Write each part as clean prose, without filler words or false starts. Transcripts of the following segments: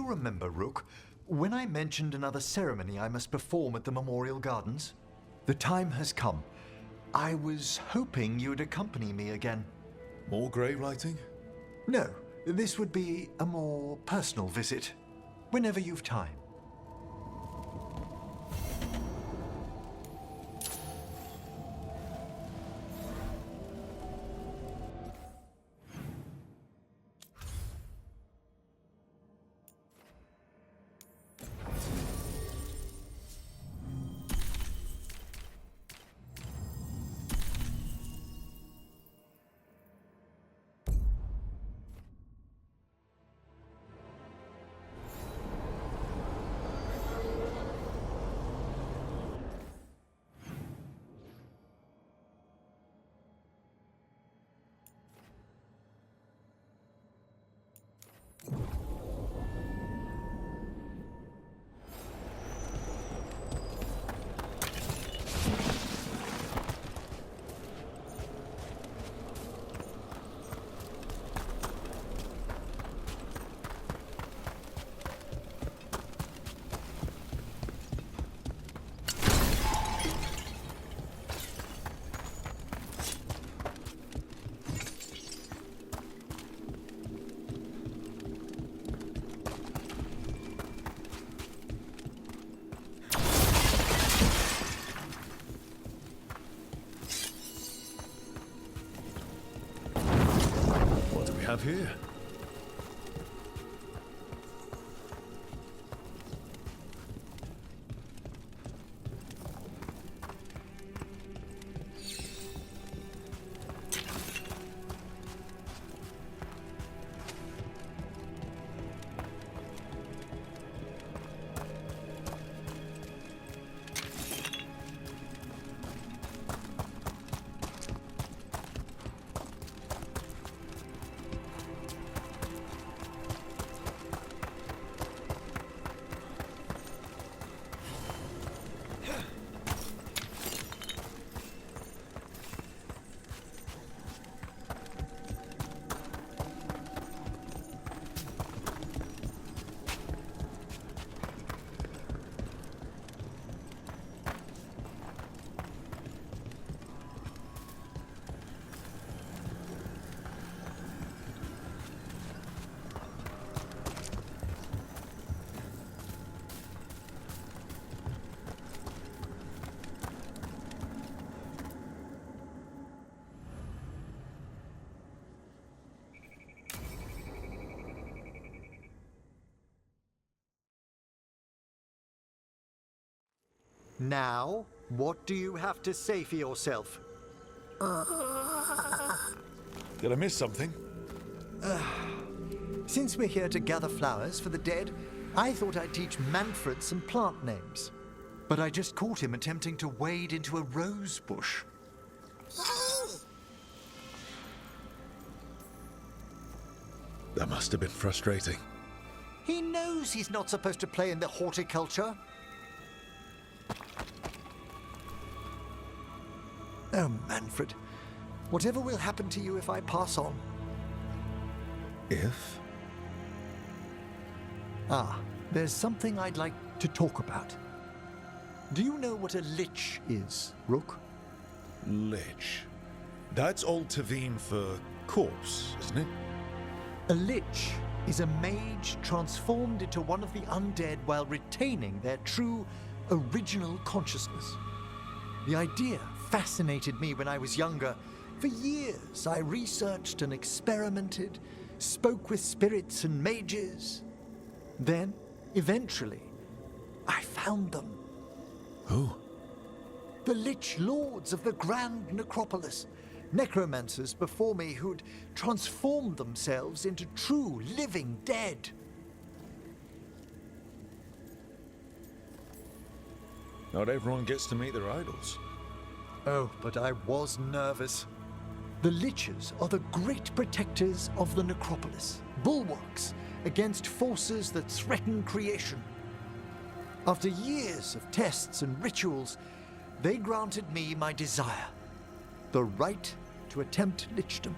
you remember, Rook, when I mentioned another ceremony I must perform at the Memorial Gardens? The time has come. I was hoping you'd accompany me again. More grave lighting? No, this would be a more personal visit, whenever you've time. Here. Now, what do you have to say for yourself? Did I miss something? Since we're here to gather flowers for the dead, I thought I'd teach Manfred some plant names. But I just caught him attempting to wade into a rose bush. That must have been frustrating. He knows he's not supposed to play in the horticulture. Oh, Manfred. Whatever will happen to you if I pass on? If? Ah, there's something I'd like to talk about. Do you know what a lich is, Rook? Lich. That's Old Tavine for corpse, isn't it? A lich is a mage transformed into one of the undead while retaining their true, original consciousness. The idea fascinated me when I was younger. For years, I researched and experimented, spoke with spirits and mages. Then, eventually, I found them. Who? The Lich Lords of the Grand Necropolis. Necromancers before me who'd transformed themselves into true living dead. Not everyone gets to meet their idols. Oh, but I was nervous. The Liches are the great protectors of the Necropolis, bulwarks against forces that threaten creation. After years of tests and rituals, they granted me my desire, the right to attempt lichdom.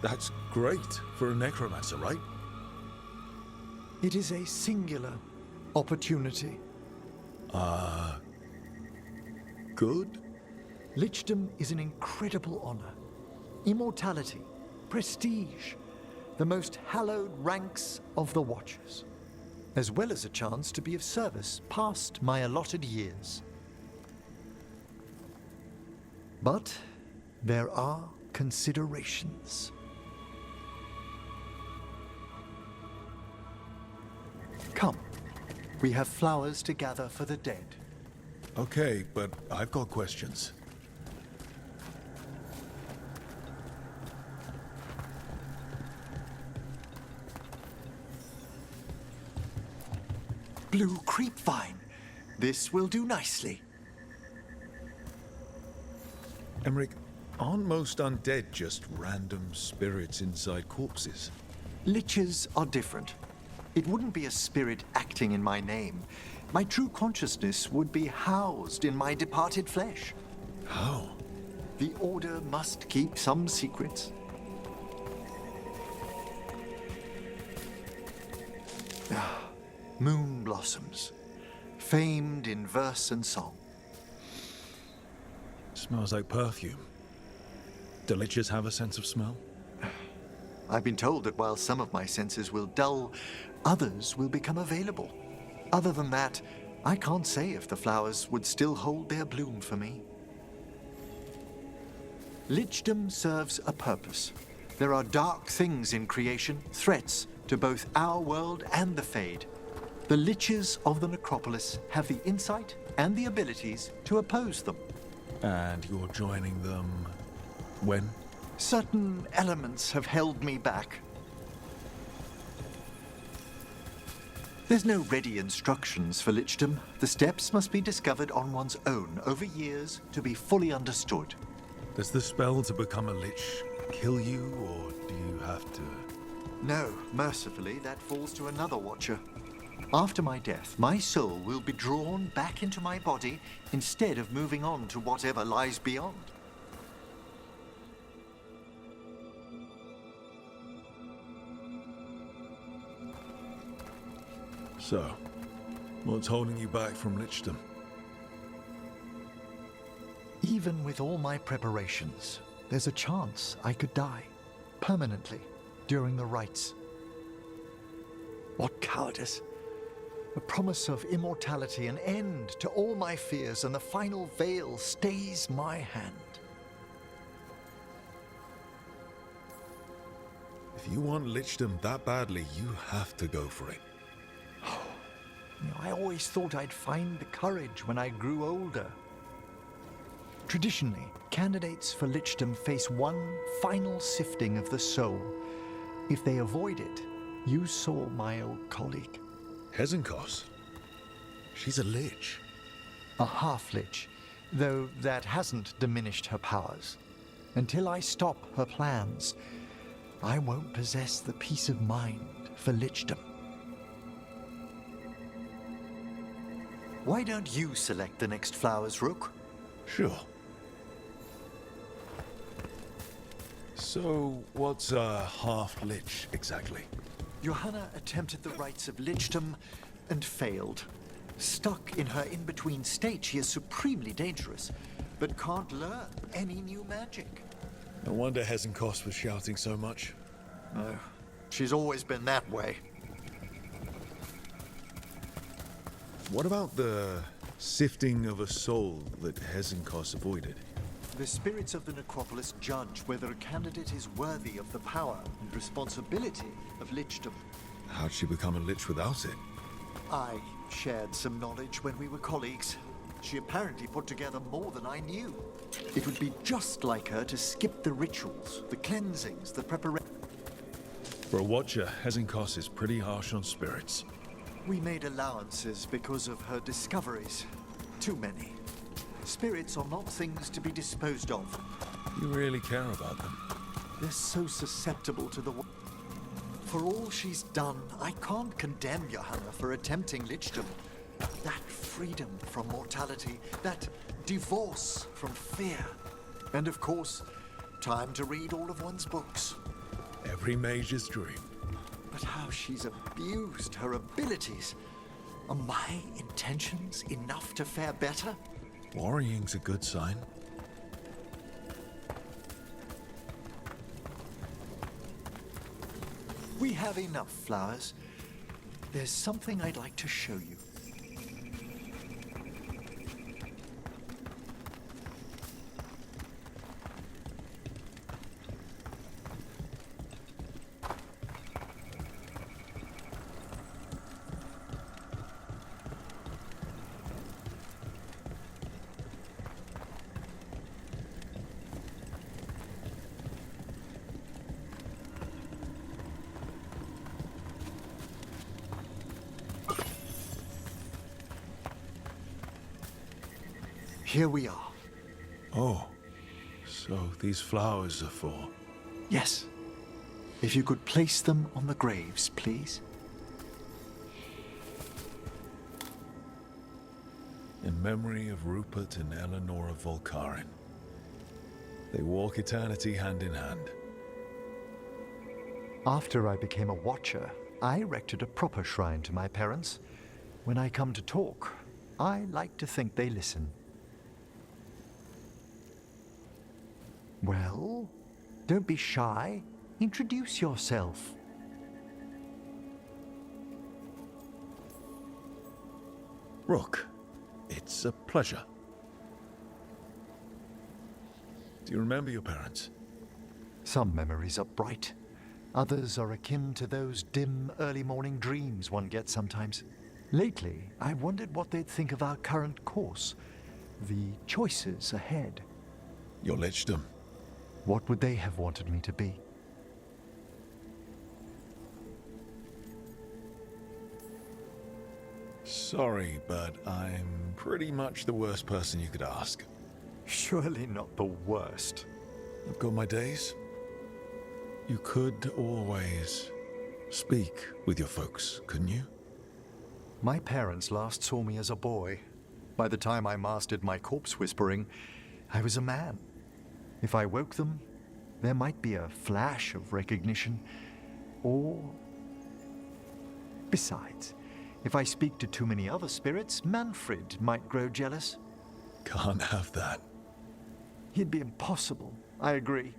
That's great for a necromancer, right? It is a singular opportunity. Good? Lichdom is an incredible honor. Immortality, prestige, the most hallowed ranks of the Watchers, as well as a chance to be of service past my allotted years. But there are considerations. Come, we have flowers to gather for the dead. Okay, but I've got questions. Blue creepvine. This will do nicely. Emmrich, aren't most undead just random spirits inside corpses? Liches are different. It wouldn't be a spirit acting in my name. My true consciousness would be housed in my departed flesh. How? The Order must keep some secrets. Moon blossoms, famed in verse and song. Smells like perfume. Do liches have a sense of smell? I've been told that while some of my senses will dull, others will become available. Other than that, I can't say if the flowers would still hold their bloom for me. Lichdom serves a purpose. There are dark things in creation, threats to both our world and the Fade. The Liches of the Necropolis have the insight and the abilities to oppose them. And you're joining them when? Certain elements have held me back. There's no ready instructions for Lichdom. The steps must be discovered on one's own over years to be fully understood. Does the spell to become a lich kill you, or do you have to? No, mercifully, that falls to another Watcher. After my death, my soul will be drawn back into my body instead of moving on to whatever lies beyond. So, what's holding you back from lichdom? Even with all my preparations, there's a chance I could die permanently during the rites. What cowardice! A promise of immortality, an end to all my fears, and the final veil stays my hand. If you want lichdom that badly, you have to go for it. I always thought I'd find the courage when I grew older. Traditionally, candidates for lichdom face one final sifting of the soul. If they avoid it, you saw my old colleague. Hezenkos? She's a lich. A half-lich, though that hasn't diminished her powers. Until I stop her plans, I won't possess the peace of mind for lichdom. Why don't you select the next flowers, Rook? Sure. So, what's a half-lich exactly? Johanna attempted the rites of lichdom and failed. Stuck in her in-between state, she is supremely dangerous, but can't learn any new magic. No wonder Hezenkos was shouting so much. No, she's always been that way. What about the sifting of a soul that Hezenkos avoided? The spirits of the Necropolis judge whether a candidate is worthy of the power and responsibility of lichdom. How'd she become a lich without it? I shared some knowledge when we were colleagues. She apparently put together more than I knew. It would be just like her to skip the rituals, the cleansings, the preparation. For a watcher, Hezenkos is pretty harsh on spirits. We made allowances because of her discoveries. Too many. Spirits are not things to be disposed of. You really care about them. They're so susceptible to the... For all she's done, I can't condemn Johanna for attempting lichdom. That freedom from mortality, that divorce from fear. And of course, time to read all of one's books. Every mage's dream. But how she's abused her abilities. Are my intentions enough to fare better? Worrying's a good sign. We have enough flowers. There's something I'd like to show you. Here we are. Oh, so these flowers are for... Yes. If you could place them on the graves, please. In memory of Rupert and Eleanor of Volcarin. They walk eternity hand in hand. After I became a watcher, I erected a proper shrine to my parents. When I come to talk, I like to think they listen. Well, don't be shy. Introduce yourself. Rook, it's a pleasure. Do you remember your parents? Some memories are bright. Others are akin to those dim, early morning dreams one gets sometimes. Lately, I wondered what they'd think of our current course, the choices ahead. Your lichdom. What would they have wanted me to be? Sorry, but I'm pretty much the worst person you could ask. Surely not the worst. I've got my days. You could always speak with your folks, couldn't you? My parents last saw me as a boy. By the time I mastered my corpse whispering, I was a man. If I woke them, there might be a flash of recognition, or... Besides, if I speak to too many other spirits, Manfred might grow jealous. Can't have that. He'd be impossible, I agree.